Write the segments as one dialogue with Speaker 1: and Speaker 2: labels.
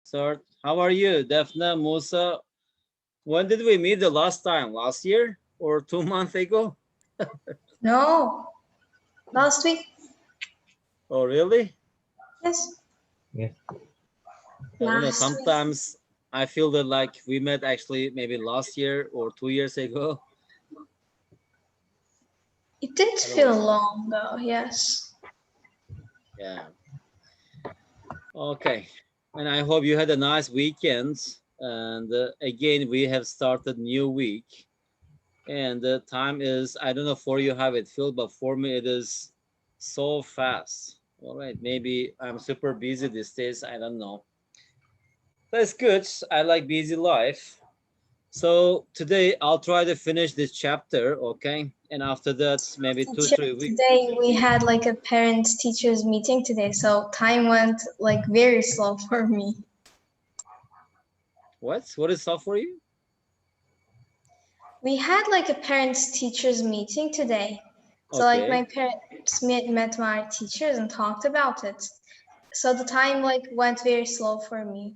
Speaker 1: Start. How are you, Defna, Musa? When did we meet the last time? Last year or 2 months ago?
Speaker 2: No, last week.
Speaker 1: Oh, really?
Speaker 2: Yes,
Speaker 3: Yes.
Speaker 1: I don't know.
Speaker 2: last week.
Speaker 1: Sometimes I feel that like we met actually maybe last year or 2 years ago.
Speaker 2: It did
Speaker 1: I don't
Speaker 2: feel
Speaker 1: know.
Speaker 2: long though. Yes.
Speaker 1: Yeah. Okay. And I hope you had a nice weekend. And again, we have started new week. And the time is, I don't know for you how it feels, but for me it is so fast. All right. Maybe I'm super busy these days. I don't know. That's good. I like busy life. So today I'll try to finish this chapter, okay? And after that, maybe two,
Speaker 2: Teacher,
Speaker 1: 3 weeks.
Speaker 2: today we had like a parents teachers meeting today, so time went like very slow for me.
Speaker 1: What? What is up for you?
Speaker 2: We had like a parents teachers meeting today. So like
Speaker 1: Okay.
Speaker 2: my parents met my teachers and talked about it. So the time like went very slow for me.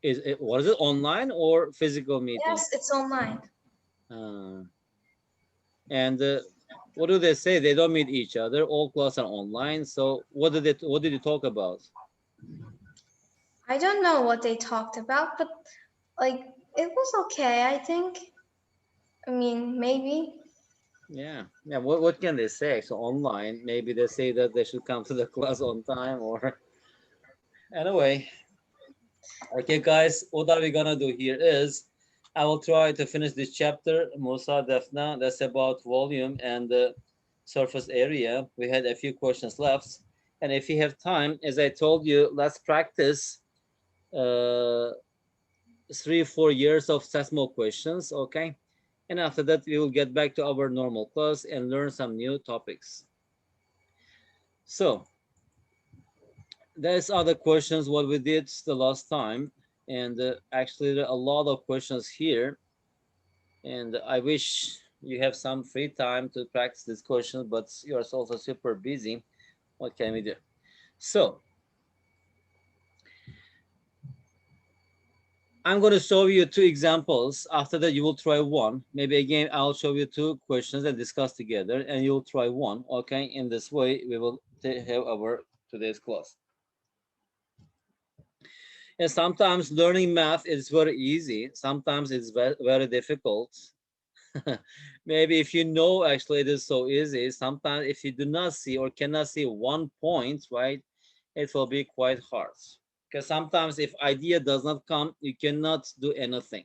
Speaker 1: Is it, was it online or physical meeting?
Speaker 2: Yes, it's online.
Speaker 1: Uh, and what do they say? They don't meet each other. All classes are online. So what did you talk about?
Speaker 2: I don't know what they talked about, but like it was okay, I think. I mean, maybe.
Speaker 1: Yeah. Yeah. What can they say? So online, maybe they say that they should come to the class on time or anyway. Okay, guys, what are we gonna do here is I will try to finish this chapter, Musa Defna, that's about volume and the surface area. We had a few questions left. And if you have time, as I told you, let's practice uh, 3 4 years of SESMO questions, okay? And after that, we will get back to our normal class and learn some new topics. So, there's other questions what we did the last time. And actually, there are a lot of questions here. And I wish you have some free time to practice these questions, but you're also super busy. What can we do? So I'm going to show you two examples. After that, you will try one. Maybe again, I'll show you two questions and discuss together, and you'll try one. Okay. In this way, we will have our today's class. And sometimes learning math is very easy. Sometimes it's very difficult. Maybe if you know actually it is so easy, sometimes if you do not see or cannot see one point, right, it will be quite hard. Because sometimes if idea does not come, you cannot do anything.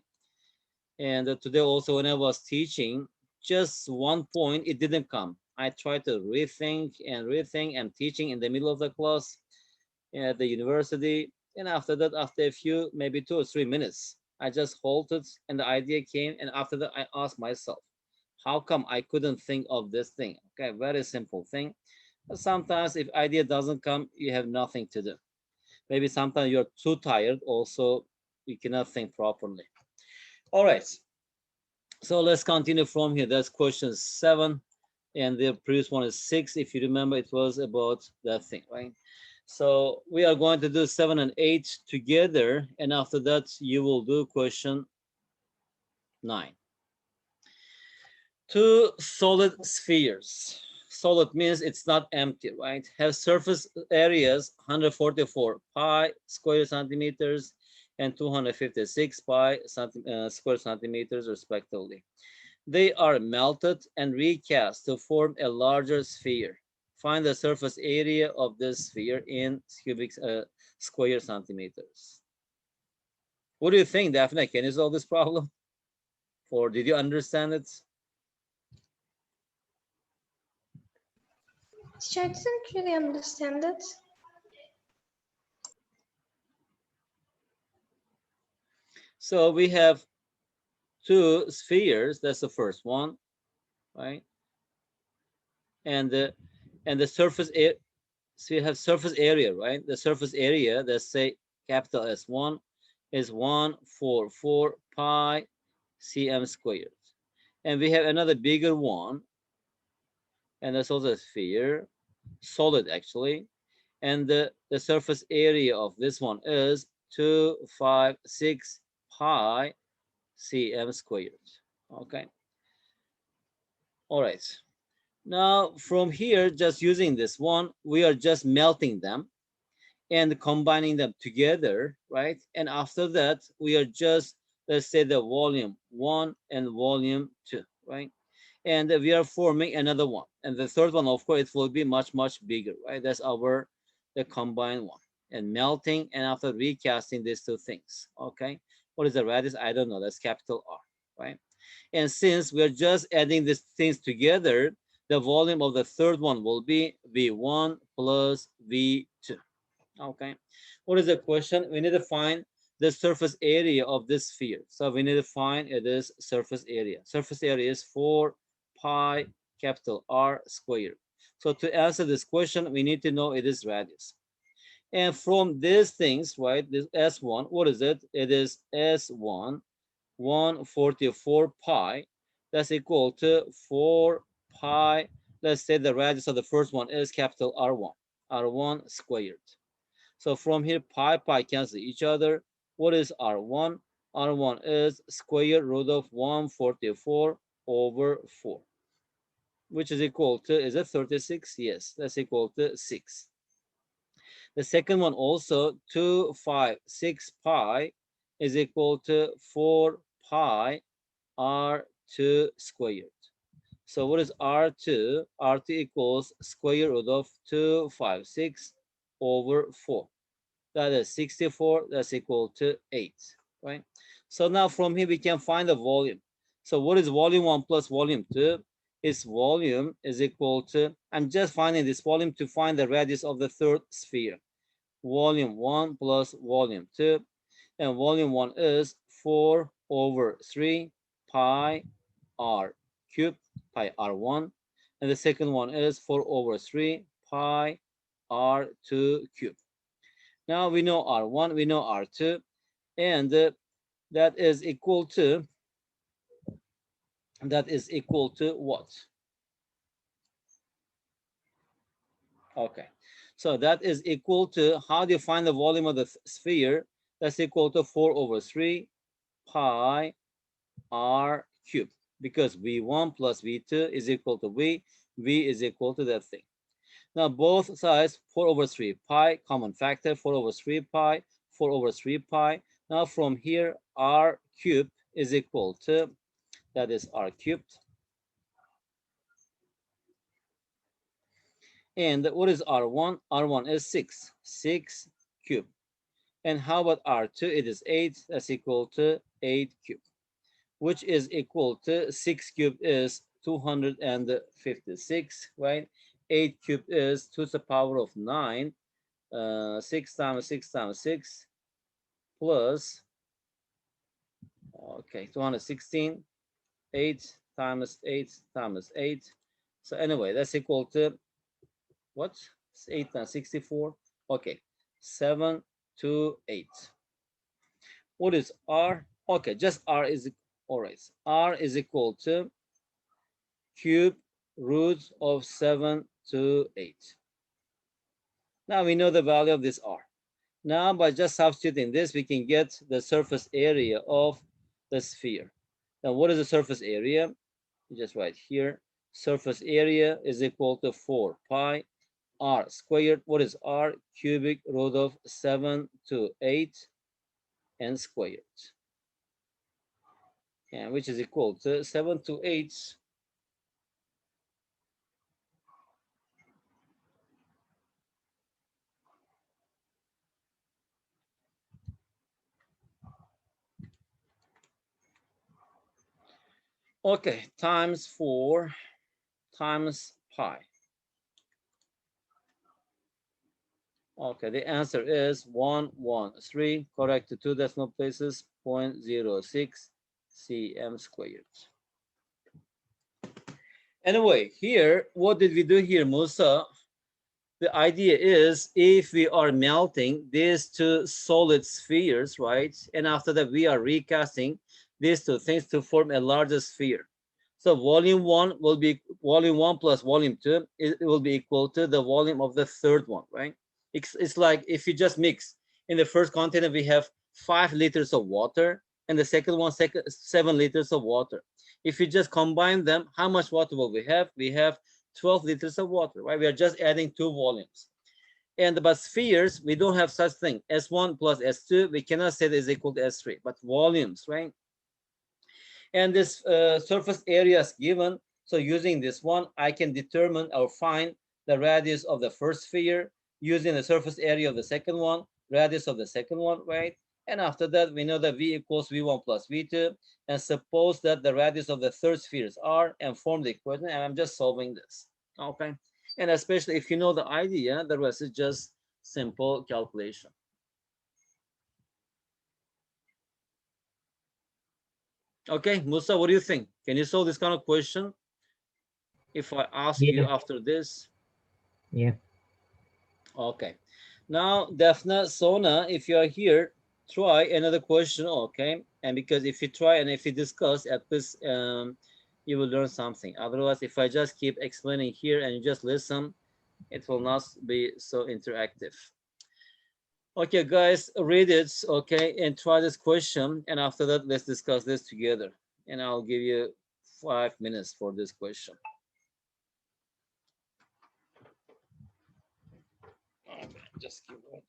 Speaker 1: And today also when I was teaching, just one point, it didn't come. I tried to rethink and rethink. I'm teaching in the middle of the class at the university. And after that, after a few, maybe 2 or 3 minutes, I just halted and the idea came. And after that, I asked myself, how come I couldn't think of this thing? Okay, very simple thing. But sometimes if idea doesn't come, you have nothing to do. Maybe sometimes you're too tired, also you cannot think properly. All right. So let's continue from here. That's question 7. And the previous one is 6. If you remember, it was about that thing, right? So we are going to do 7 and 8 together. And after that, you will do question 9. Two solid spheres. Solid means it's not empty, right? Have surface areas 144 pi square centimeters and 256 pi square centimeters respectively. They are melted and recast to form a larger sphere. Find the surface area of this sphere in cubic square centimeters. What do you think, Daphne? Can you solve this problem? Or did you understand it?
Speaker 2: Teacher, I didn't really understand it.
Speaker 1: So we have two spheres. That's the first one, right? And the surface area. So you have surface area, right? The surface area, let's say capital S1, is 144 pi cm squared. And we have another bigger one, and that's also a sphere, solid actually. And the surface area of this one is 256 pi cm squared. Okay. All right. Now from here, just using this one, we are just melting them and combining them together, right? And after that, we are just, let's say, the volume 1 and volume 2, right? And we are forming another one. And the third one, of course, it will be much, much bigger, right? That's our, the combined one. And melting, and after recasting these two things, okay? What is the radius? I don't know. That's capital R, right? And since we're just adding these things together, the volume of the third one will be V1 plus V2. Okay. What is the question? We need to find the surface area of this sphere. So we need to find it is surface area. Surface area is 4 pi capital R squared. So to answer this question, we need to know it is radius. And from these things, right, this S1, what is it? It is S1, 144 pi. That's equal to 4 pi. Let's say the radius of the first one is capital R1, R1 squared. So from here, pi cancel each other. What is R1? R1 is square root of 144 over 4, which is equal to, is it 36? Yes, that's equal to 6. The second one also, 256 pi is equal to 4 pi R2 squared. So what is R2? R2 equals square root of 256 over 4. That is 64. That's equal to 8, right? So now from here we can find the volume. So what is volume 1 plus volume 2? Its volume is equal to, I'm just finding this volume to find the radius of the third sphere. Volume 1 plus volume 2. And volume 1 is 4 over 3 pi r cubed, pi r1. And the second one is 4 over 3 pi r2 cubed. Now we know R1, we know R2, and that is equal to what? Okay, so that is equal to, how do you find the volume of the sphere? That's equal to 4 over 3 pi r cubed, because V1 plus V2 is equal to V is equal to that thing. Now both sides, 4 over 3 pi, common factor, 4 over 3 pi, 4 over 3 pi. Now from here, r cubed is equal to, that is r cubed. And what is R1? R1 is 6 cubed. And how about R2? It is 8, that's equal to 8 cubed, which is equal to 6 cubed is 256, right? 8 cubed is 2 to the power of 9. 6 times 6 times 6 plus, okay, 216, 8 times 8 times 8. So anyway, that's equal to what? 8 times 64. Okay, 728. What is R? Okay, just R is, all right. R is equal to cube root of 728. Now we know the value of this R. Now by just substituting this, we can get the surface area of the sphere. Now what is the surface area? Just right here. Surface area is equal to 4 pi r squared. What is r? Cubic root of 728 and squared. And which is equal to 728. Okay, times 4 times pi. Okay, the answer is 113, correct to 2 decimal places, 0.06 cm squared. Anyway, here, what did we do here, Musa? The idea is, if we are melting these two solid spheres, right? And after that, we are recasting these two things to form a larger sphere. So volume 1 will be, volume 1 plus volume 2, it will be equal to the volume of the third one, right? It's like if you just mix In the first container, we have 5 liters of water, and the second one, 7 liters of water. If you just combine them, how much water will we have? We have 12 liters of water, right? We are just adding 2 volumes. And but spheres, we don't have such thing. S1 plus S2, we cannot say that is equal to S3, but volumes, right? And this surface area is given. So using this one, I can determine or find the radius of the first sphere using the surface area of the second one, radius of the second one, right? And after that, we know that V equals V1 plus V2. And suppose that the radius of the third sphere is R and form the equation. And I'm just solving this, okay? And especially if you know the idea, the rest is just simple calculation. Okay, Musa, what do you think? Can you solve this kind of question if I ask you after this?
Speaker 3: Yeah.
Speaker 1: Okay. Now, Daphne, Sona, if you are here, try another question, okay? And because if you try and if you discuss, at least you will learn something. Otherwise, if I just keep explaining here and you just listen, it will not be so interactive. Okay, guys, read it, okay, and try this question. And after that, let's discuss this together. And I'll give you 5 minutes for this question. Okay, just give it.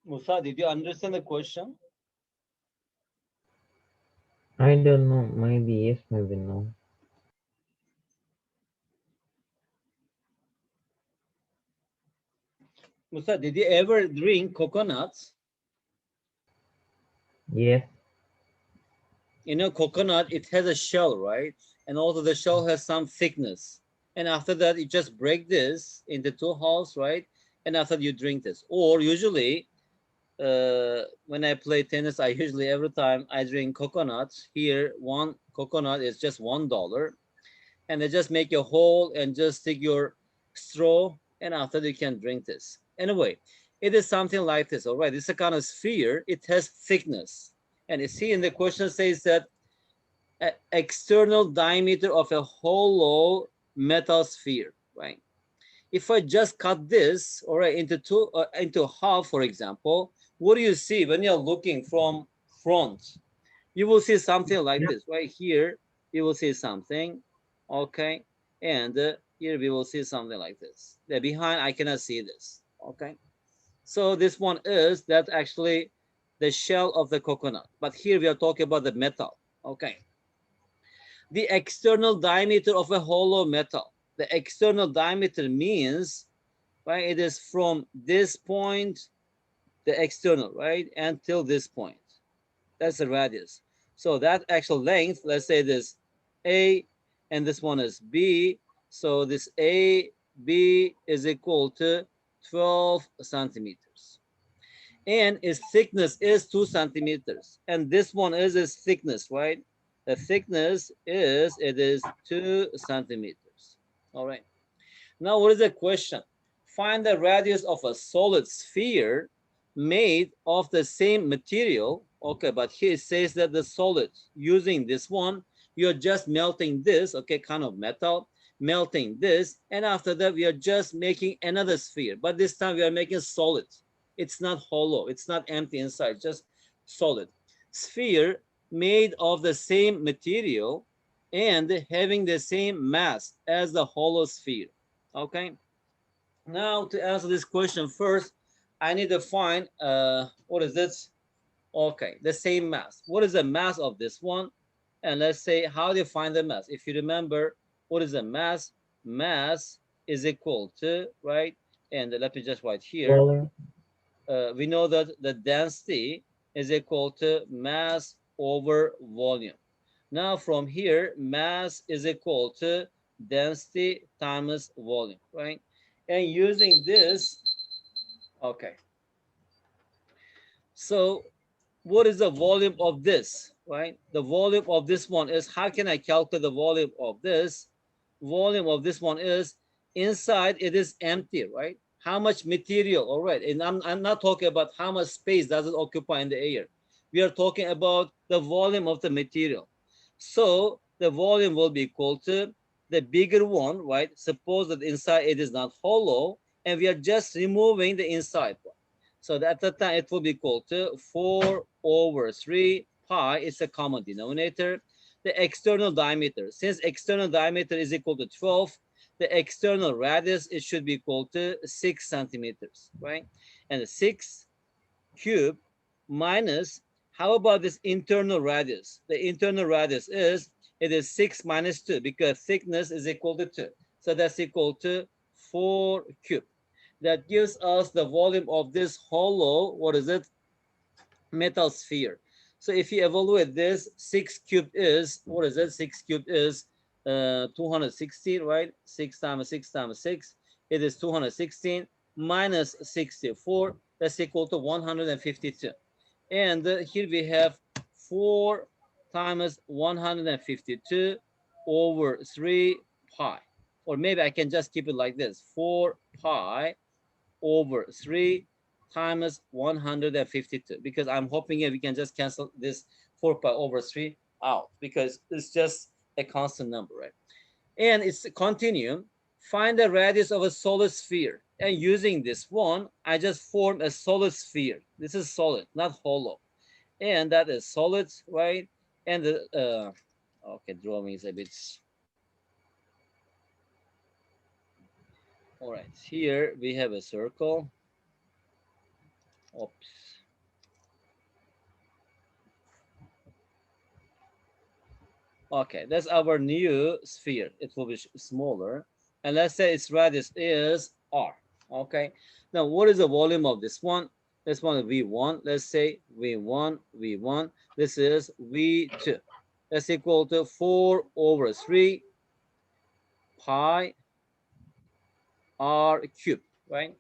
Speaker 1: Musa, did you understand the question?
Speaker 3: I don't know. Maybe yes, maybe no.
Speaker 1: Musa, did you ever drink coconuts?
Speaker 3: Yes.
Speaker 1: You know, coconut, it has a shell, right? And also the shell has some thickness. And after that, you just break this into 2 halves, right? And after you drink this. Or usually, when I play tennis, I usually every time I drink coconuts. Here, one coconut is just $1, and they just make a hole and just stick your straw, and after you can drink this. Anyway, it is something like this. All right, it's a kind of sphere. It has thickness, and you see in the question says that external diameter of a hollow metal sphere, right? If I just cut this, all right, into half, for example, what do you see when you're looking from front? You will see something like this right here. You will see something, okay, and here we will see something like this. The behind, I cannot see this, okay. So this one is that actually the shell of the coconut, but here we are talking about the metal, okay. The external diameter of a hollow metal. The external diameter means, right, it is from this point, the external, right, until this point. That's the radius. So that actual length, let's say this A, and this one is B. So this A, B is equal to 12 centimeters. And its thickness is 2 centimeters. And this one is its thickness, right? The thickness is, it is 2 centimeters. All right. Now, what is the question? Find the radius of a solid sphere made of the same material. Okay, but here it says that the solid, using this one, you're just melting this, okay, kind of metal, melting this, and after that, we are just making another sphere. But this time we are making solid. It's not hollow, it's not empty inside, just solid. Sphere made of the same material and having the same mass as the hollow sphere. Okay, now to answer this question first, I need to find what is this? Okay, the same mass. What is the mass of this one? And let's say, how do you find the mass? If you remember, what is the mass? Mass is equal to, right? And let me just write here.
Speaker 3: Volume.
Speaker 1: We know that the density is equal to mass over volume. Now from here, mass is equal to density times volume, right? And using this, okay. So what is the volume of this, right? The volume of this one is, how can I calculate the volume of this? Volume of this one is, inside it is empty, right? How much material, all right? And I'm not talking about how much space does it occupy in the air. We are talking about the volume of the material. So the volume will be equal to the bigger one, right? Suppose that inside it is not hollow, and we are just removing the inside one. So at that time, it will be equal to 4 over 3 pi. It's a common denominator. The external diameter, since external diameter is equal to 12, the external radius, it should be equal to 6 centimeters, right? And the 6 cube minus, how about this internal radius? The internal radius is, it is 6 minus 2 because thickness is equal to 2. So that's equal to 4 cube. That gives us the volume of this hollow, what is it? Metal sphere. So if you evaluate this, 6 cubed is, what is it? 6 cubed is 216, right? 6 times 6 times 6, it is 216 minus 64, that's equal to 152. And here we have 4 times 152 over 3 pi. Or maybe I can just keep it like this, 4 pi over 3 times 152, because I'm hoping we can just cancel this 4 pi over 3 out because it's just a constant number, right? And it's a continuum. Find the radius of a solid sphere. And using this one, I just form a solid sphere. This is solid, not hollow. And that is solid, right? And the, okay, drawing is a bit, all right. Here we have a circle. Oops. Okay, that's our new sphere. It will be smaller. And let's say its radius is r. Okay, now what is the volume of this one? This one is V1. Let's say V1, V1. This is V2. That's equal to 4 over 3 pi r cubed, right?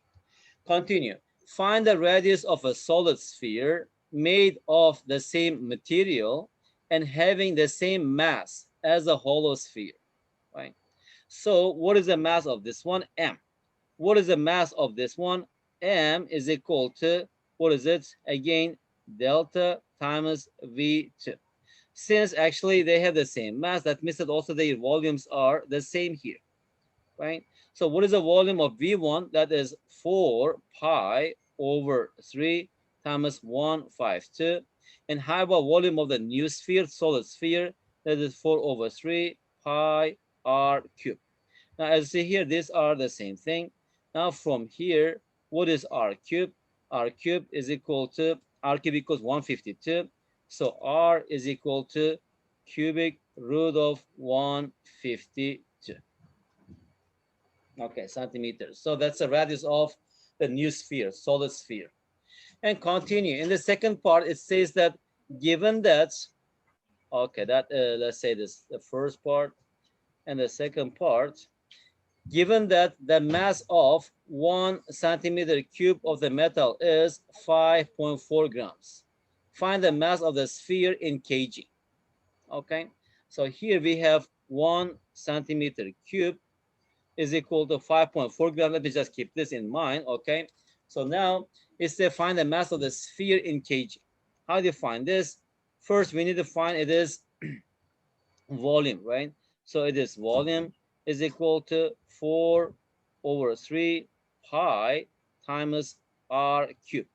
Speaker 1: Continue. Find the radius of a solid sphere made of the same material and having the same mass as a hollow sphere, right? So what is the mass of this one? M. What is the mass of this one? M is equal to, what is it? Again, delta times V2. Since actually they have the same mass, that means that also their volumes are the same here, right? So what is the volume of V1? That is 4 pi over 3 times 152. And how about volume of the new sphere, solid sphere? That is 4 over 3 pi r cubed. Now, as you see here, these are the same thing. Now, from here, what is r cubed? R cubed is equal to, r cubed equals 152. So r is equal to cubic root of 152. Okay, centimeters. So that's the radius of the new sphere, solid sphere. And continue. In the second part, it says that given that, okay, that let's say this, the first part and the second part, given that the mass of 1 centimeter cube of the metal is 5.4 grams, find the mass of the sphere in kg. Okay, so here we have 1 centimeter cube is equal to 5.4 grams. Let me just keep this in mind, okay? So now it's to find the mass of the sphere in kg. How do you find this? First, we need to find it is volume, right? So it is volume is equal to 4/3 pi times r cubed.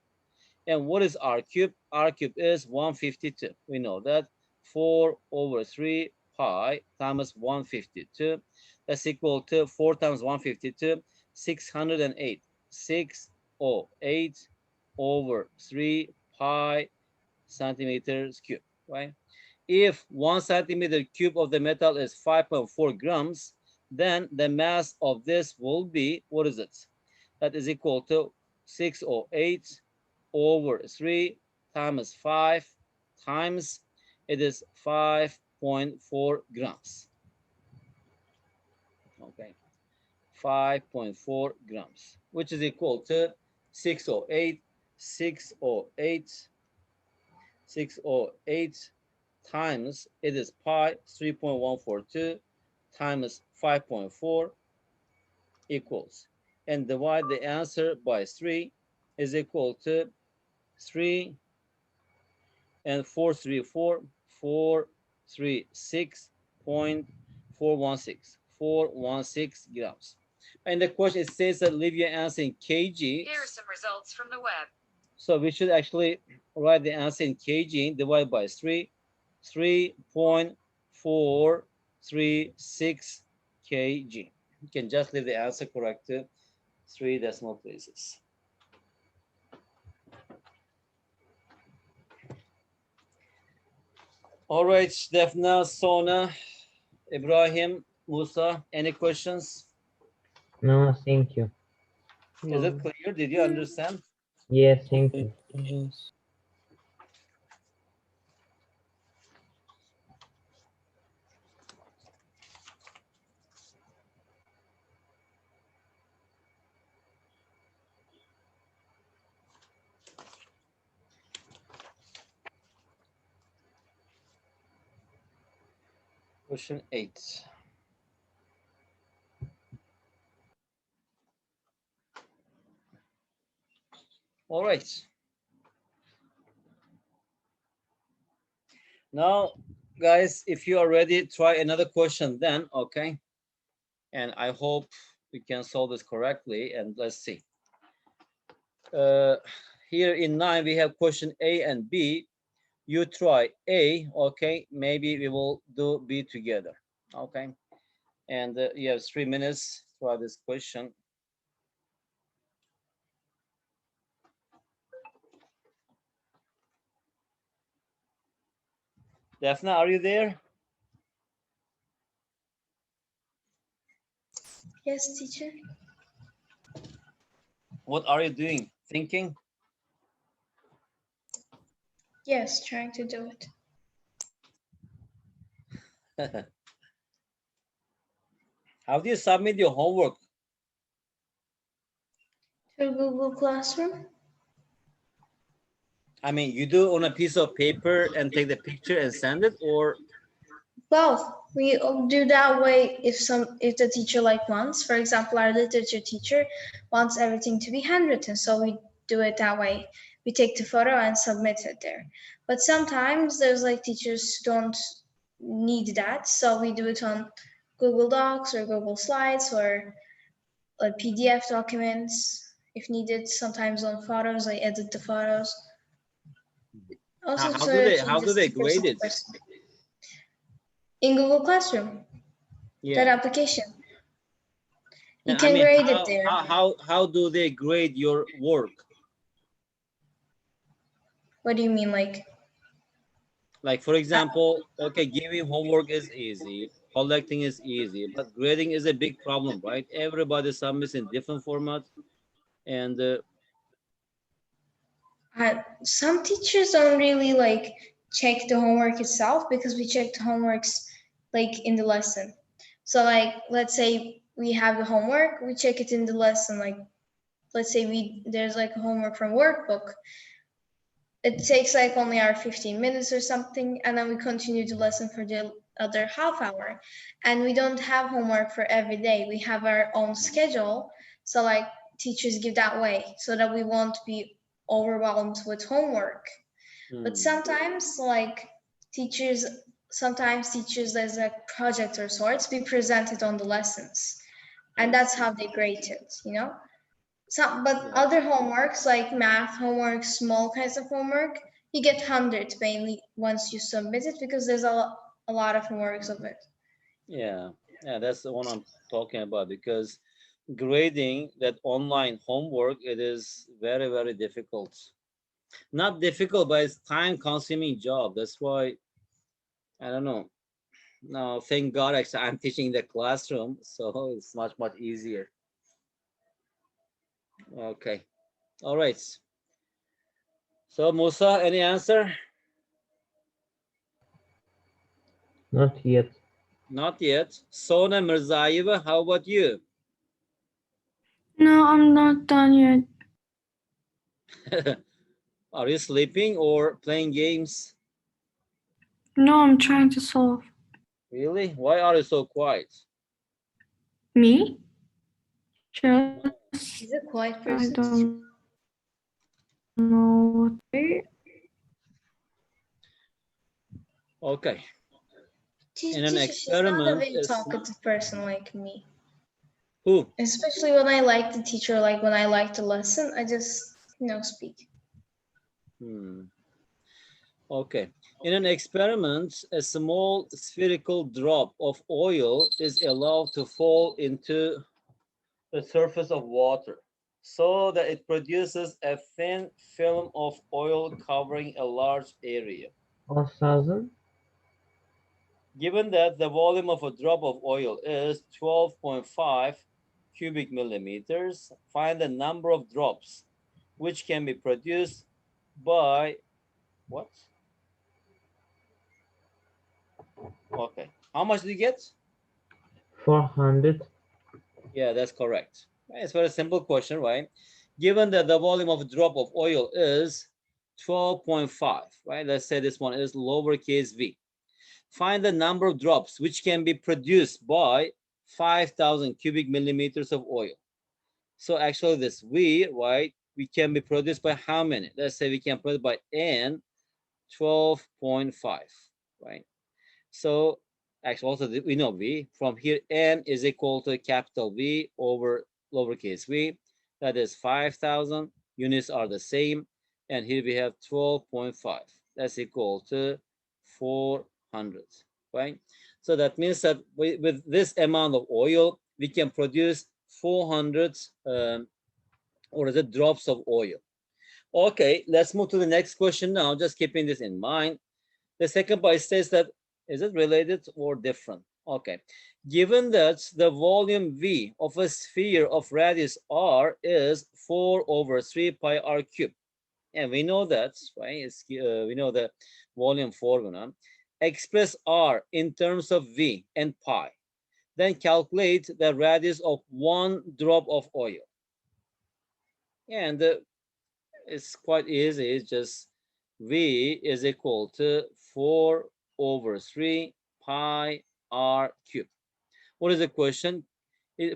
Speaker 1: And what is r cubed? R cubed is 152. We know that 4/3 pi times 152. That's equal to 4 times 152, 608. 608/3 pi centimeters cubed, right? If 1 centimeter cube of the metal is 5.4 grams, then the mass of this will be, what is it? That is equal to 608/3 times 5 times, it is 5.4 grams. Okay, 5.4 grams, which is equal to 608 times, it is pi 3.142 times 5.4 equals, and divide the answer by 3 is equal to 3 and 434, 436.416 grams. And the question, it says that leave your answer in kg.
Speaker 4: Here are some results from the web.
Speaker 1: So we should actually write the answer in kg, divided by 3, 3.436 kg. You can just leave the answer correct to 3 decimal places. All right, Defna, Sona, Ibrahim, Musa, any questions?
Speaker 3: No, thank you.
Speaker 1: Is it clear? Did you understand?
Speaker 3: Yes, thank you.
Speaker 5: Yes.
Speaker 1: Question 8. All right. Now, guys, if you are ready, try another question then, okay? And I hope we can solve this correctly, and let's see. Here in 9, we have question A and B. You try A, okay? Maybe we will do B together, okay? And you have 3 minutes to try this question. Daphna, are you there?
Speaker 2: Yes, teacher.
Speaker 1: What are you doing? Thinking?
Speaker 2: Yes, trying to do it.
Speaker 1: How do you submit your homework?
Speaker 2: To Google Classroom.
Speaker 1: I mean, you do on a piece of paper and take the picture and send it, or?
Speaker 2: Well, we do that way if the teacher like wants. For example, our literature teacher wants everything to be handwritten, so we do it that way. We take the photo and submit it there. But sometimes there's like teachers who don't need that, so we do it on Google Docs or Google Slides or PDF documents if needed. Sometimes on photos, I edit the photos. Also,
Speaker 1: How do they grade it?
Speaker 2: In Google Classroom, that
Speaker 1: Yeah.
Speaker 2: application. You
Speaker 1: I
Speaker 2: can
Speaker 1: mean,
Speaker 2: grade it there.
Speaker 1: how do they grade your work?
Speaker 2: What do you mean, like?
Speaker 1: Like, for example, okay, giving homework is easy, collecting is easy, but grading is a big problem, right? Everybody submits in different formats, and
Speaker 2: Some teachers don't really like check the homework itself, because we check the homeworks like in the lesson. So like, let's say we have the homework, we check it in the lesson. Like, let's say there's like a homework from workbook. It takes like only our 15 minutes or something, and then we continue the lesson for the other half hour. And we don't have homework for every day. We have our own schedule. So like teachers give that way so that we won't be overwhelmed with homework. But sometimes like teachers, there's a project or sorts, we present it on the lessons. And that's how they grade it, you know? But
Speaker 1: Yeah.
Speaker 2: other homeworks like math homework, small kinds of homework, you get hundreds mainly once you submit it because there's a lot of homeworks of it.
Speaker 1: Yeah, yeah, that's the one I'm talking about because grading that online homework, it is very, very difficult. Not difficult, but it's time consuming job. That's why I don't know. No, thank God actually I'm teaching in the classroom, so it's much, much easier. Okay. All right. So Musa, any answer?
Speaker 3: Not yet.
Speaker 1: Not yet. Sona Mirzayeva, how about you?
Speaker 4: No, I'm not done yet.
Speaker 1: Are you sleeping or playing games?
Speaker 4: No, I'm trying to solve.
Speaker 1: Really? Why are you so quiet?
Speaker 4: Me? Just,
Speaker 2: He's a quiet
Speaker 4: I
Speaker 2: person.
Speaker 4: don't know what to
Speaker 1: Okay. In an
Speaker 2: Teacher, she's not a
Speaker 1: experiment,
Speaker 2: very talkative person like me.
Speaker 1: who?
Speaker 2: Especially when I like the teacher, like when I like the lesson, I just, speak.
Speaker 1: Okay. In an experiment, a small spherical drop of oil is allowed to fall into the surface of water so that it produces a thin film of oil covering a large area.
Speaker 3: 1000.
Speaker 1: Given that the volume of a drop of oil is 12.5 cubic millimeters, find the number of drops which can be produced by what? Okay. How much do you get?
Speaker 3: 400.
Speaker 1: Yeah, that's correct. It's a very simple question, right? Given that the volume of a drop of oil is 12.5, right? Let's say this one is lowercase v. Find the number of drops which can be produced by 5,000 cubic millimeters of oil. So actually this v, right, we can be produced by how many? Let's say we can produce by n 12.5, right? So actually also we know v from here, n is equal to capital V over lowercase v. That is 5,000. Units are the same. And here we have 12.5. That's equal to 400, right? So that means that with this amount of oil, we can produce 400 or is it drops of oil. Okay, let's move to the next question now, just keeping this in mind. The second part says that, is it related or different? Okay, given that the volume V of a sphere of radius R is 4 over 3 pi R cubed, and we know that, right? We know the volume formula. Express R in terms of V and pi. Then calculate the radius of one drop of oil. And it's quite easy. It's just V is equal to 4 over 3 pi R cubed. What is the question?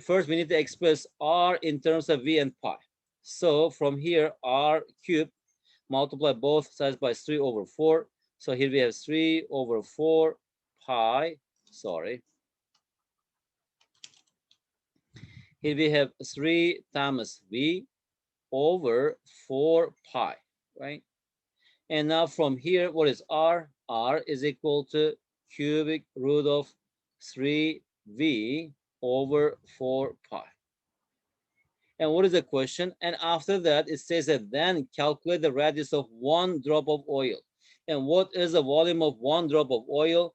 Speaker 1: First, we need to express R in terms of V and pi. So from here, R cubed, multiply both sides by 3 over 4. So here we have 3 over 4 pi, sorry. Here we have 3 times V over 4 pi, right? And now from here, what is R? R is equal to cubic root of 3V over 4 pi. And what is the question? And after that, it says that then calculate the radius of one drop of oil. And what is the volume of one drop of oil?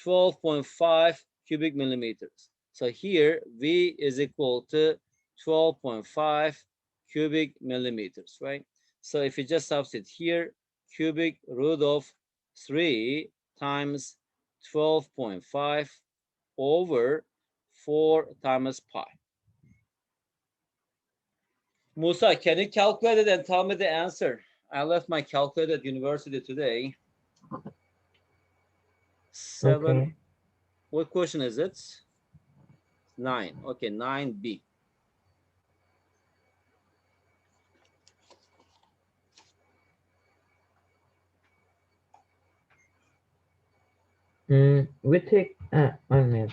Speaker 1: 12.5 cubic millimeters. So here, V is equal to 12.5 cubic millimeters, right? So if you just substitute here, cubic root of 3 times 12.5 over 4 times pi. Musa, can you calculate it and tell me the answer? I left my calculator at university today. 7,
Speaker 3: Okay.
Speaker 1: What question is it? 9. Okay, 9B.
Speaker 3: We take 1 minute.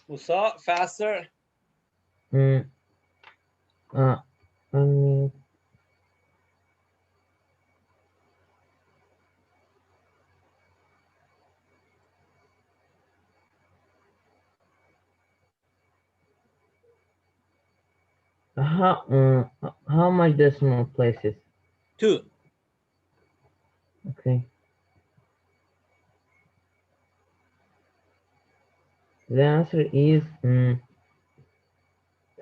Speaker 1: Musa, faster.
Speaker 3: 1 minute. How much decimal places?
Speaker 1: 2.
Speaker 3: Okay. The answer is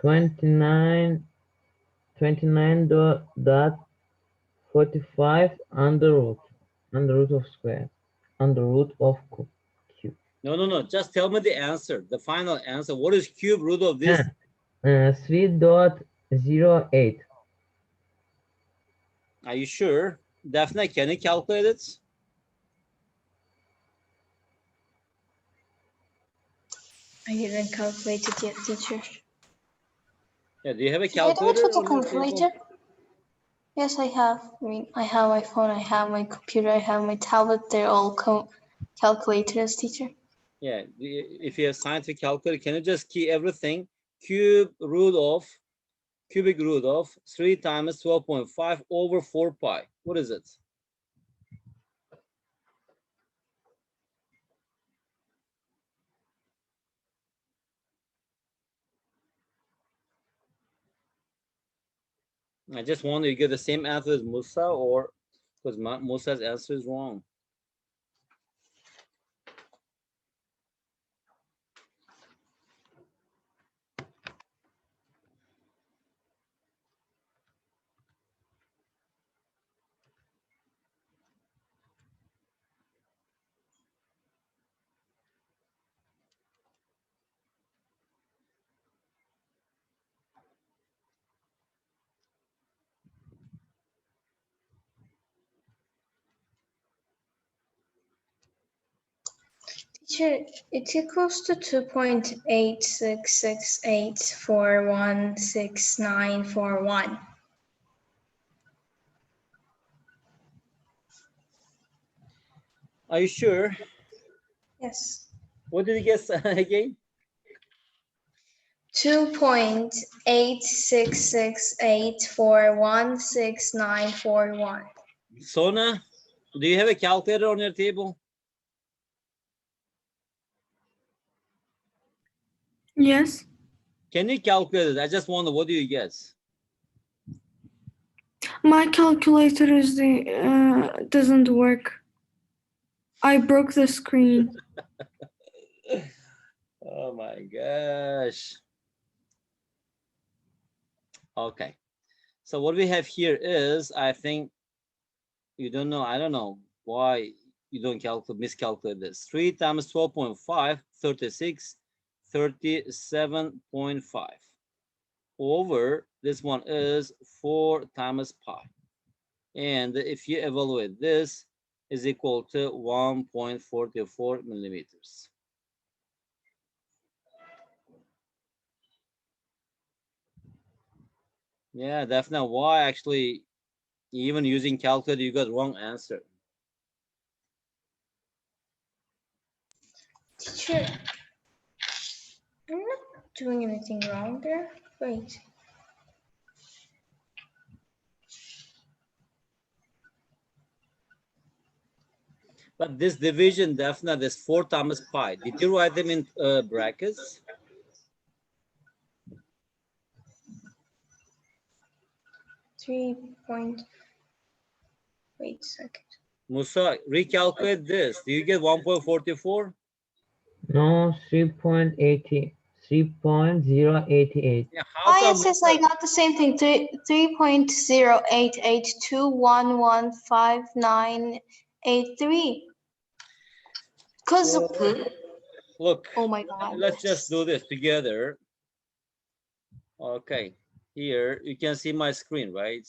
Speaker 3: 29.45 under root of square, under root of cube.
Speaker 1: No. Just tell me the answer, the final answer. What is cube root of this?
Speaker 3: 3.08.
Speaker 1: Are you sure? Daphne, can you calculate it?
Speaker 2: I didn't calculate it yet, teacher.
Speaker 1: Yeah, do you have a
Speaker 2: Can I do it
Speaker 1: calculator?
Speaker 2: with a
Speaker 1: on your
Speaker 2: calculator?
Speaker 1: table?
Speaker 2: Yes, I have. I mean, I have my phone, I have my computer, I have my tablet. They're all calculators, teacher.
Speaker 1: Yeah, if you have scientific calculator, can you just key everything? Cubic root of 3 times 12.5 over 4 pi. What is it? I just want you to get the same answer as Musa, or because Musa's answer is wrong.
Speaker 2: Teacher, it's equals to 2.8668416941.
Speaker 1: Are you sure?
Speaker 2: Yes.
Speaker 1: What did you guess again?
Speaker 2: 2.8668416941.
Speaker 1: Sona, do you have a calculator on your table?
Speaker 4: Yes.
Speaker 1: Can you calculate it? I just wonder, what do you guess?
Speaker 4: My calculator is doesn't work. I broke the screen.
Speaker 1: Oh my gosh. Okay. So what we have here is, I think you don't know, I don't know why you don't miscalculate this. 3 times 12.5, 36, 37.5. Over, this one is 4 times pi. And if you evaluate this, is equal to 1.44 millimeters. Yeah, definitely. Why actually, even using calculator, you got wrong answer.
Speaker 2: Teacher, I'm not doing anything wrong there. Wait.
Speaker 1: But this division, definitely, this 4 times pi. Did you write them in brackets?
Speaker 2: Wait a second.
Speaker 1: Musa, recalculate this. Do you get 1.44?
Speaker 3: No, 3.088.
Speaker 1: Yeah, how come?
Speaker 2: Yes, I got the same thing. 3.08821159 83. Because,
Speaker 1: Look,
Speaker 2: oh my God.
Speaker 1: let's just do this together. Okay, here you can see my screen, right?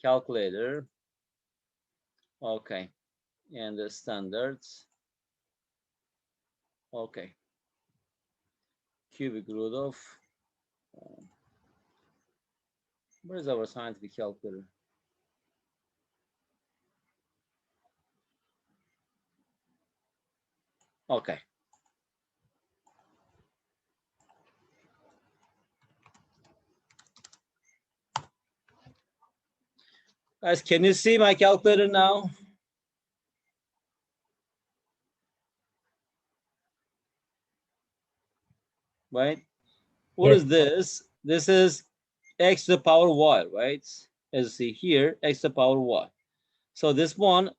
Speaker 1: Calculator. Okay, and the standards. Okay, cubic root of, where is our scientific calculator? Okay. Guys, can you see my calculator now? Right? What
Speaker 3: Yes.
Speaker 1: is this? This is x to the power y, right? As you see here, x to the power y. So this one,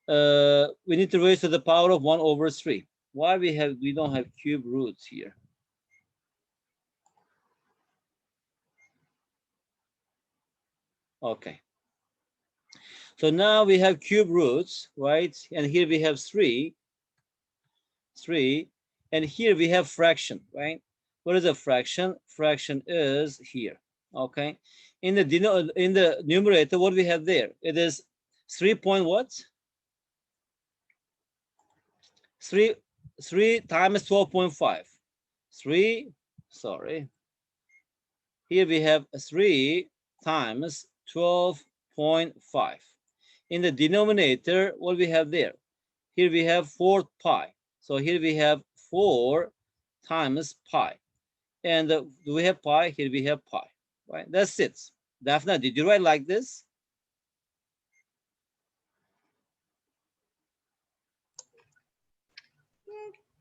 Speaker 1: we need to raise to the power of 1 over 3. Why we don't have cube roots here? Okay. So now we have cube roots, right? And here we have 3, and here we have fraction, right? What is a fraction? Fraction is here, okay? In the numerator, what we have there? It is 3 point what? 3 times 12.5. 3, sorry. Here we have 3 times 12.5. In the denominator, what we have there? Here we have 4 pi. So here we have 4 times pi. And do we have pi? Here we have pi, right? That's it. Daphne, did you write like this?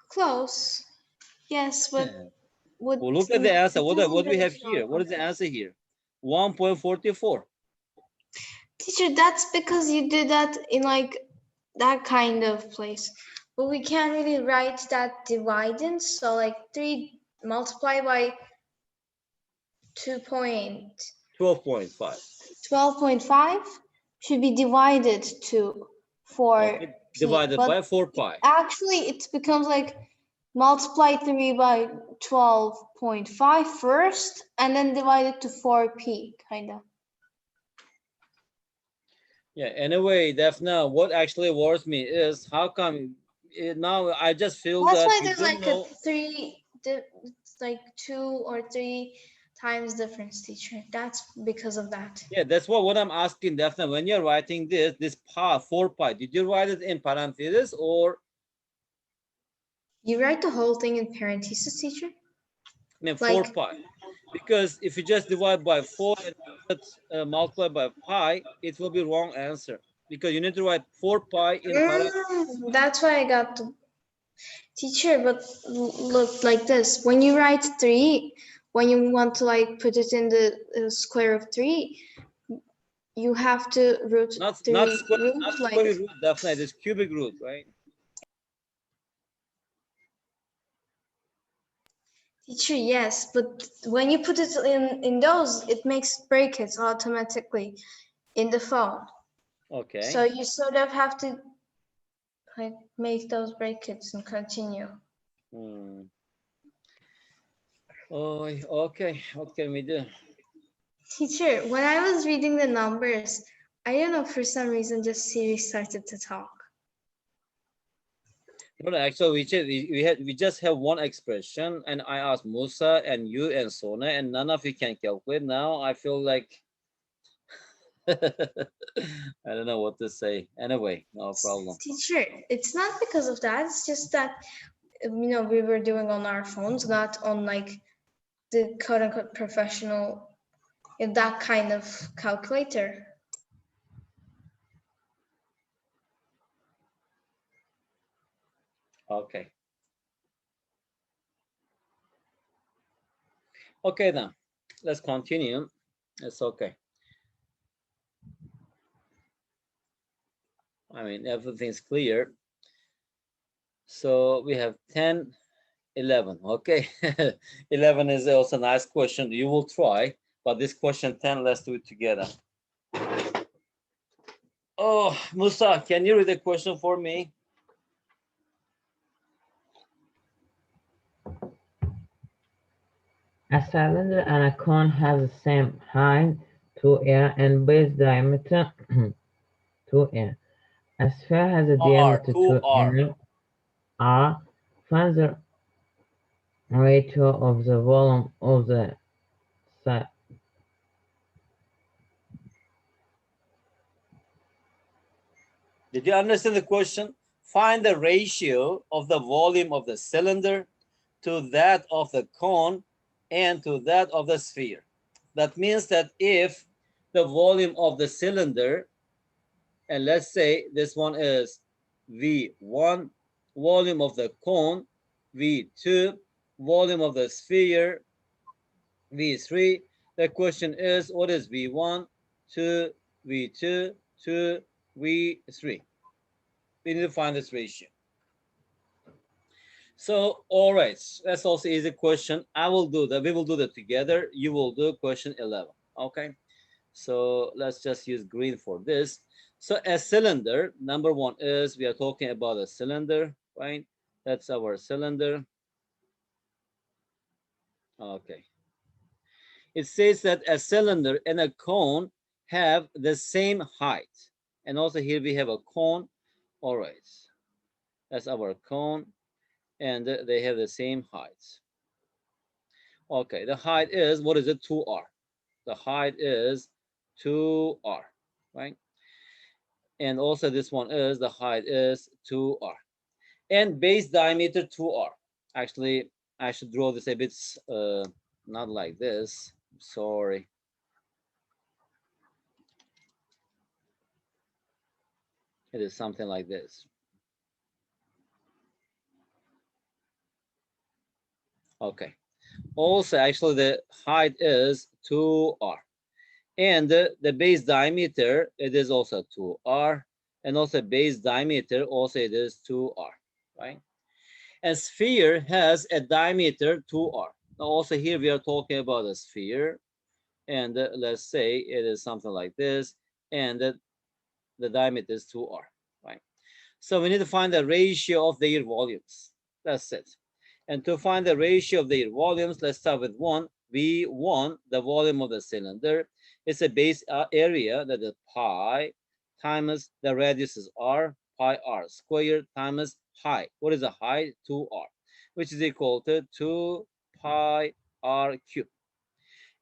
Speaker 2: Close. Yes, but
Speaker 1: Yeah.
Speaker 2: would
Speaker 1: Well, look at the answer. What do we have
Speaker 2: Teacher,
Speaker 1: here? What is the answer here? 1.44.
Speaker 2: that's because you did that in like that kind of place. But we can't really write that dividend. So like 3 multiplied by
Speaker 1: 12.5.
Speaker 2: 12.5 should be divided to 4
Speaker 1: Okay. Divided by 4 pi.
Speaker 2: Actually, it becomes like multiply 3 by 12.5 first, and then divide it to 4p, kind of.
Speaker 1: Yeah, anyway, Daphne, what actually worries me is how come now I just feel
Speaker 2: That's
Speaker 1: that
Speaker 2: why
Speaker 1: you
Speaker 2: there's
Speaker 1: don't
Speaker 2: like
Speaker 1: know.
Speaker 2: a 3, it's like 2 or 3 times difference, teacher. That's because of that.
Speaker 1: Yeah, that's what I'm asking, Daphne. When you're writing this pi, 4 pi, did you write it in parentheses or?
Speaker 2: You write the whole thing in parentheses, teacher?
Speaker 1: I mean, 4
Speaker 2: Like-
Speaker 1: pi. Because if you just divide by 4 and multiply by pi, it will be wrong answer. Because you need to write 4 pi in parentheses.
Speaker 2: That's why I got the teacher, but look like this. When you write 3, when you want to like put it in the square of 3, you have to root 3
Speaker 1: Not square
Speaker 2: like
Speaker 1: root, definitely. It's cubic root, right?
Speaker 2: teacher, yes, but when you put it in those, it makes brackets automatically in the phone.
Speaker 1: Okay.
Speaker 2: So you sort of have to like make those brackets and continue.
Speaker 1: Oh, okay. What can we do?
Speaker 2: Teacher, when I was reading the numbers, I don't know, for some reason, just Siri started to talk.
Speaker 1: No, actually, we just have one expression, and I asked Musa and you and Sona, and none of you can calculate. Now I feel like I don't know what to say. Anyway, no problem.
Speaker 2: Teacher, it's not because of that. It's just that we were doing on our phones, not on like the quote unquote professional, that kind of calculator.
Speaker 1: Okay. Okay, then let's continue. It's okay. I mean, everything's clear. So we have 10, 11. Okay. 11 is also a nice question. You will try, but this question 10, let's do it together. Oh, Musa, can you read the question for me?
Speaker 3: A cylinder and a cone have the same height, 2r, and base diameter, 2r. A sphere has a
Speaker 1: R,
Speaker 3: diameter
Speaker 1: 2R.
Speaker 3: 2r. R. Find the ratio of the volume of the cylinder.
Speaker 1: Did you understand the question? Find the ratio of the volume of the cylinder to that of the cone and to that of the sphere. That means that if the volume of the cylinder, and let's say this one is V1, volume of the cone, V2, volume of the sphere, V3. The question is, what is V1, 2, V2, 2, V3? We need to find this ratio. So, all right, that's also easy question. I will do that. We will do that together. You will do question 11. Okay. So let's just use green for this. So a cylinder, number one is we are talking about a cylinder, right? That's our cylinder. Okay. It says that a cylinder and a cone have the same height. And also here we have a cone. All right. That's our cone. And they have the same height. Okay, the height is, what is it? 2r. The height is 2r, right? And also this one is, the height is 2r. And base diameter 2r. Actually, I should draw this a bit, not like this. Sorry. It is something like this. Okay. Also, actually, the height is 2r. And the base diameter, it is also 2r. And also base diameter, also it is 2r, right? And sphere has a diameter 2r. Now also here we are talking about a sphere. And let's say it is something like this. And the diameter is 2r, right? So we need to find the ratio of their volumes. That's it. And to find the ratio of their volumes, let's start with one. V1, the volume of the cylinder, is a base area, that is pi, times the radius is r, pi r squared, times height. What is the height? 2r, which is equal to 2 pi r cubed.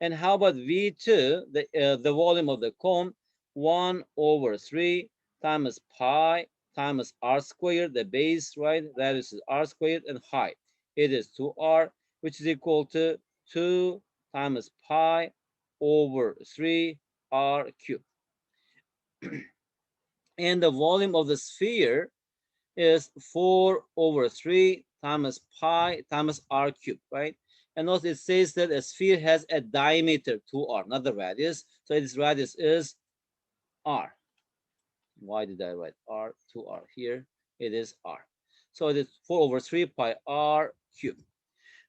Speaker 1: And how about V2, the volume of the cone? 1 over 3 times pi times r squared, the base, right? That is r squared, and height. It is 2r, which is equal to 2 times pi over 3 r cubed. And the volume of the sphere is 4 over 3 times pi times r cubed, right? And also it says that a sphere has a diameter 2r, not the radius. So its radius is r. Why did I write r, 2r here? It is r. So it is 4 over 3 pi r cubed.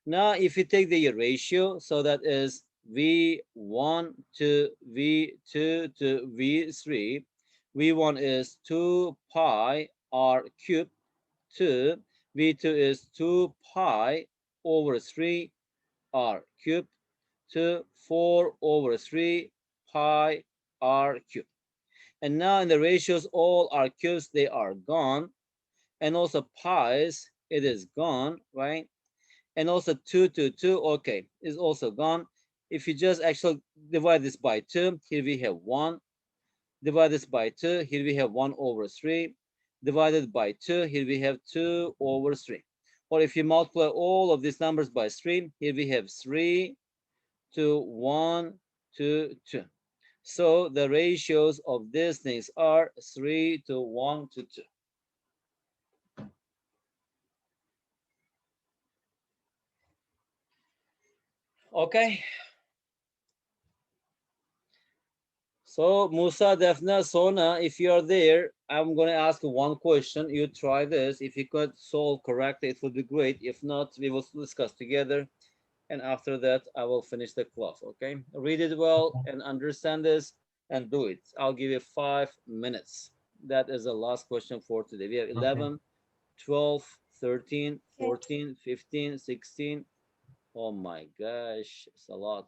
Speaker 1: Now, if you take the ratio, so that is V1 to V2 to V3. V1 is 2 pi r cubed, to V2 is 2 pi over 3 r cubed, to 4 over 3 pi r cubed. And now in the ratios, all r cubes, they are gone. And also pi's, it is gone, right? And also 2 to 2, okay, is also gone. If you just actually divide this by 2, here we have 1. Divide this by 2, here we have 1 over 3. Divided by 2, here we have 2 over 3. Or if you multiply all of these numbers by 3, here we have 3 to 1 to 2. So the ratios of these things are 3 to 1 to 2. Okay. So Musa, Defna, Sona, if you are there, I'm going to ask one question. You try this. If you could solve correctly, it would be great. If not, we will discuss together. And after that, I will finish the class, okay? Read it well and understand this and do it. I'll give you 5 minutes. That is the last question for today. We have 11, 12, 13, 14, 15, 16. Oh my gosh, it's a lot.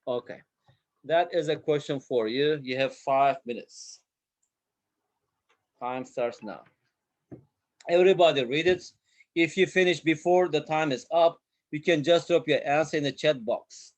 Speaker 1: Okay, that is a question for you. You have 5 minutes. Time starts now. Everybody read it. If you finish before the time is up, you can just drop your answer in the chat box.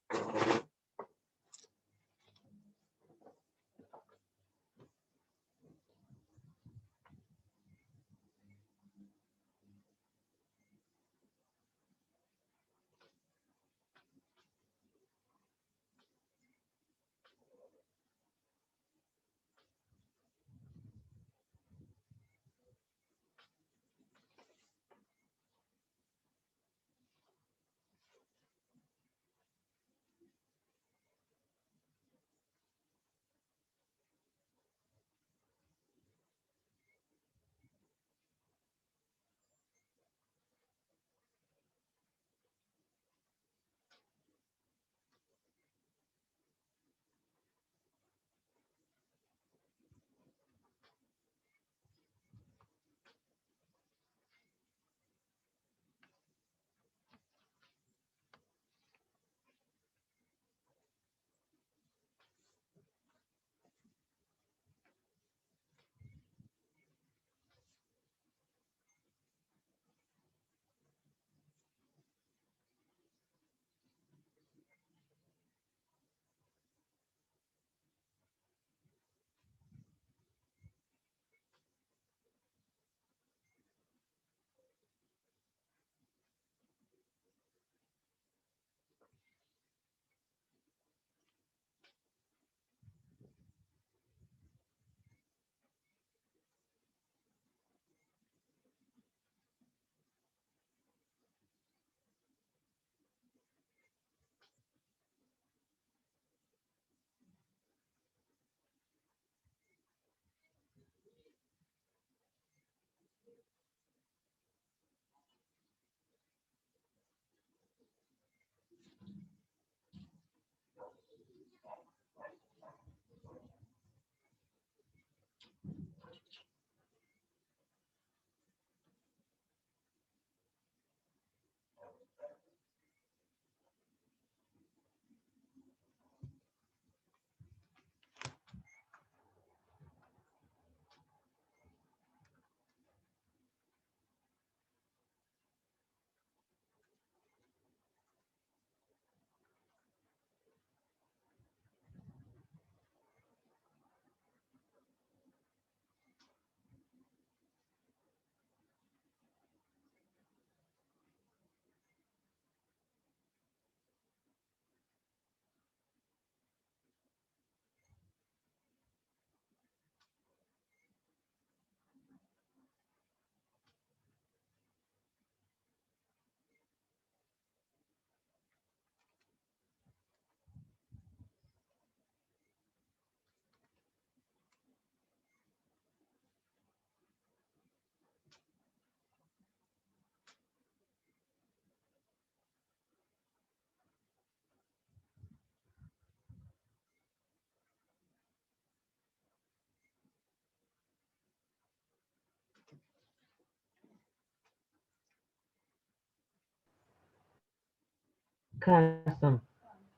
Speaker 3: Custom.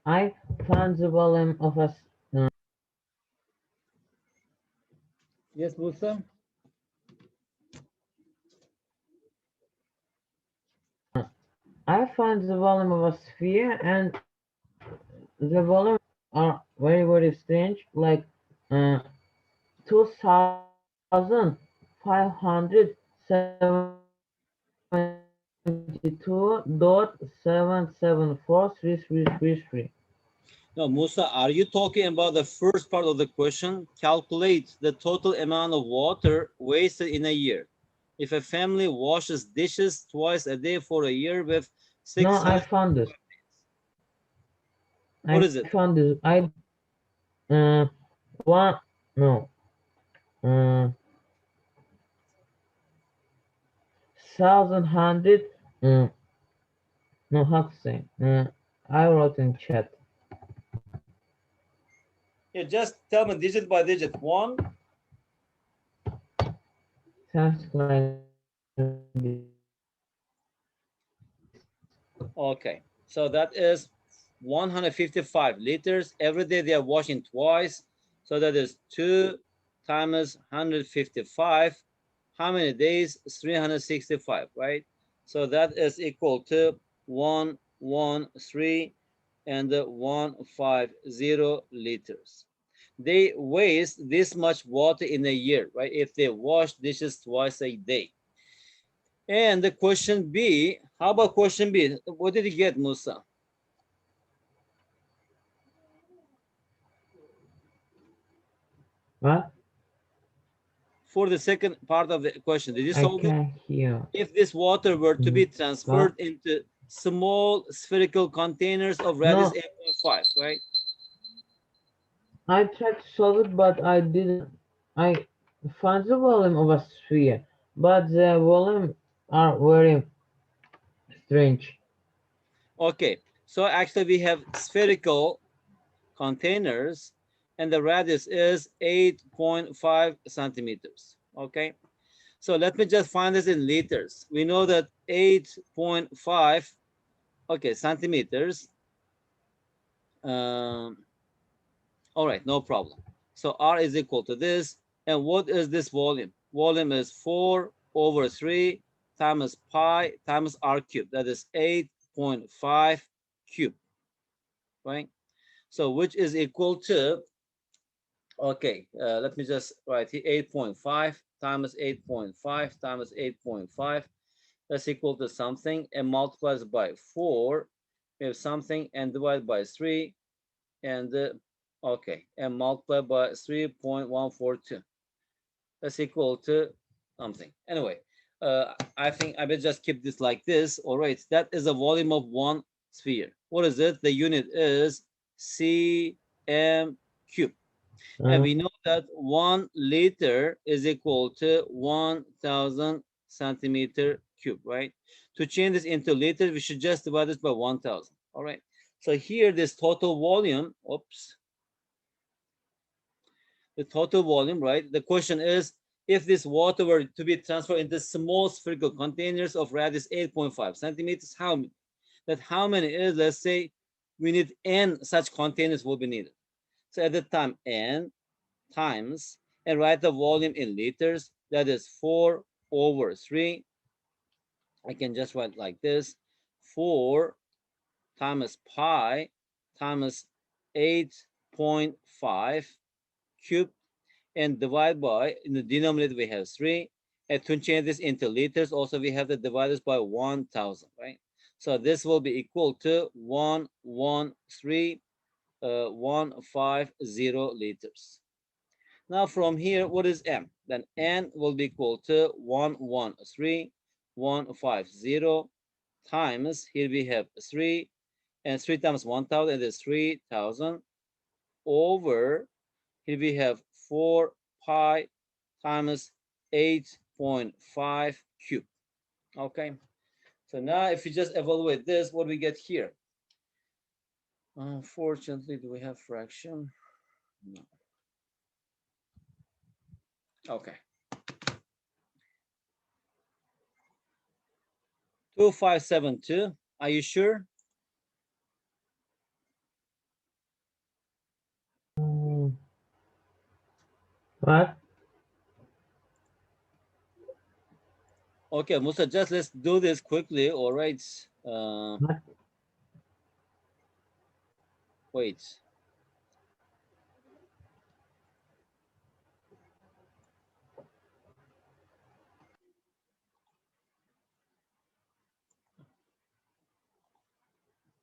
Speaker 3: I found the volume of a
Speaker 1: Yes, Musa?
Speaker 3: I found the volume of a sphere, and the volumes are very, very strange, like 2572.7743333.
Speaker 1: No, Musa, are you talking about the first part of the question? Calculate the total amount of water wasted in a year. If a family washes dishes twice a day for a year with
Speaker 3: No, I
Speaker 1: 600,
Speaker 3: found this.
Speaker 1: what
Speaker 3: I
Speaker 1: is it?
Speaker 3: found this. Uh, one, no, uh, 1,100, no, how to say, I wrote in chat.
Speaker 1: Yeah, just tell me digit by digit. 1,
Speaker 3: task like this.
Speaker 1: Okay, so that is 155 liters. Every day they are washing twice. So that is 2 times 155. How many days? 365, right? So that is equal to 113 and 150 liters. They waste this much water in a year, right? If they wash dishes twice a day. And the question B, how about question B? What did you get, Musa?
Speaker 3: What?
Speaker 1: For the second part of the question, did you
Speaker 3: I
Speaker 1: solve it?
Speaker 3: can't hear.
Speaker 1: If this water were to be
Speaker 3: What?
Speaker 1: transferred into small spherical containers of radius
Speaker 3: No,
Speaker 1: 8.5, right?
Speaker 3: I tried to solve it, but I didn't. I found the volume of a sphere, but the volume are very strange.
Speaker 1: Okay, so actually we have spherical containers and the radius is 8.5 centimeters, okay? So let me just find this in liters. We know that 8.5, okay, centimeters. All right, no problem. So R is equal to this. And what is this volume? Volume is 4 over 3 times pi times R cubed. That is 8.5 cubed, right? So which is equal to, okay, let me just write here, 8.5 times 8.5 times 8.5. That's equal to something and multiplies by 4. We have something and divide by 3 and okay, and multiply by 3.142. That's equal to something. Anyway, I think I will just keep this like this. All right, that is the volume of one sphere. What is it? The unit is cm cube. And we know that 1 liter is equal to 1,000 centimeter cube, right? To change this into liters, we should just divide this by 1,000. All right. So here, this total volume, oops, the total volume, right? The question is, if this water were to be transferred into small spherical containers of radius 8.5 centimeters, how many is, let's say, we need n such containers will be needed. So at the time, n times, and write the volume in liters, that is 4 over 3. I can just write like this, 4 times pi times 8.5 cubed, and divide by, in the denominator we have 3, and to change this into liters also we have to divide this by 1,000, right? So this will be equal to 150 liters. Now from here, what is m? Then n will be equal to 150 times, here we have 3, and 3 times 1,000 is 3,000 over, here we have 4 pi times 8.5 cubed. Okay, so now if you just evaluate this, what do we get here? Unfortunately, do we have fraction? No. Okay. 2572. Are you sure?
Speaker 3: What?
Speaker 1: Okay, Musa, just let's do this quickly. All right.
Speaker 3: What?
Speaker 1: Wait.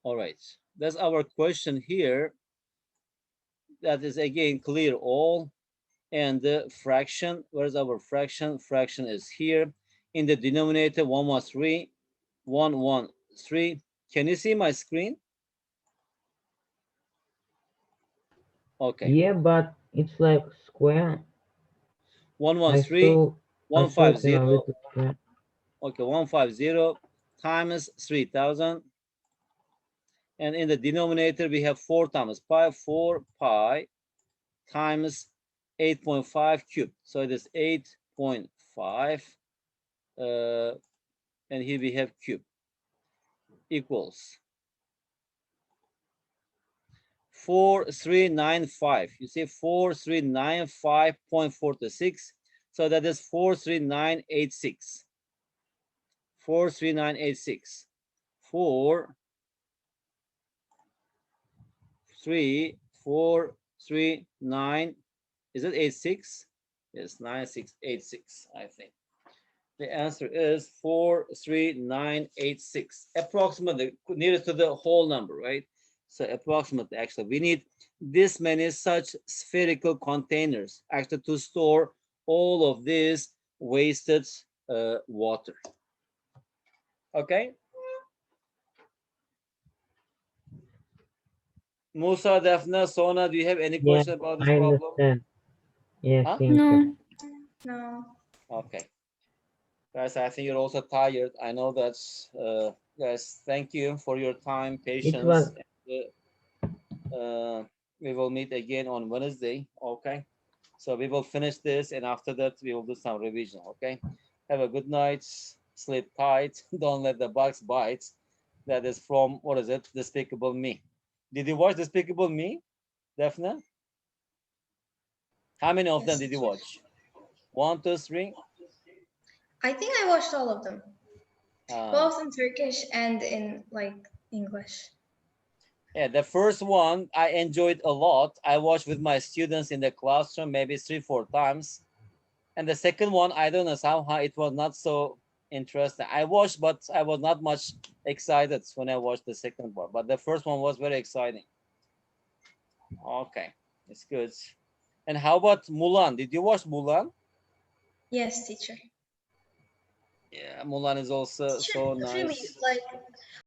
Speaker 1: All right. That's our question here. That is again clear all. And the fraction, where's our fraction? Fraction is here. In the denominator, 113, 113. Can you see my screen? Okay.
Speaker 3: Yeah, but it's like square.
Speaker 1: 113,
Speaker 3: I saw it in
Speaker 1: 150.
Speaker 3: a little square.
Speaker 1: Okay, 150 times 3,000. And in the denominator, we have 4 times pi, 4 pi times 8.5 cubed. So it is 8.5 5. And here we have cube equals 4395. You see 4395.46. So that is 43986. 43986. 4 3 4 3 9. Is it 86? Yes, 9686, I think. The answer is 43986, approximately nearest to the whole number, right? So approximately, actually, we need this many such spherical containers actually to store all of this wasted water. Okay. Musa, Daphne, Sona, do you have any
Speaker 3: Yeah,
Speaker 1: question about this
Speaker 3: I
Speaker 1: problem?
Speaker 3: understand. Yes,
Speaker 1: Huh?
Speaker 3: thank you.
Speaker 4: No.
Speaker 2: No.
Speaker 1: Okay. Guys, I think you're also tired. I know that's, guys, thank you for your time, patience.
Speaker 3: was-
Speaker 1: We will meet again on Wednesday, okay? So we will finish this, and after that, we will do some revision, okay? Have a good night, sleep tight, don't let the bugs bite. That is from, what is it? Despicable Me. Did you watch Despicable Me, Daphne? How many of them
Speaker 2: Yes,
Speaker 1: did you
Speaker 2: teacher.
Speaker 1: watch? 1, 2, 3?
Speaker 2: I think I watched all of them,
Speaker 1: Uh,
Speaker 2: both in Turkish and in like English.
Speaker 1: Yeah, the first one I enjoyed a lot. I watched with my students in the classroom maybe 3, 4 times. And the second one, I don't know, somehow it was not so interesting. I watched, but I was not much excited when I watched the second one. But the first one was very exciting. Okay, it's good. And how about Mulan? Did you watch Mulan?
Speaker 2: Yes, teacher.
Speaker 1: Yeah, Mulan is also
Speaker 2: Teacher,
Speaker 1: so
Speaker 2: really,
Speaker 1: nice.
Speaker 2: like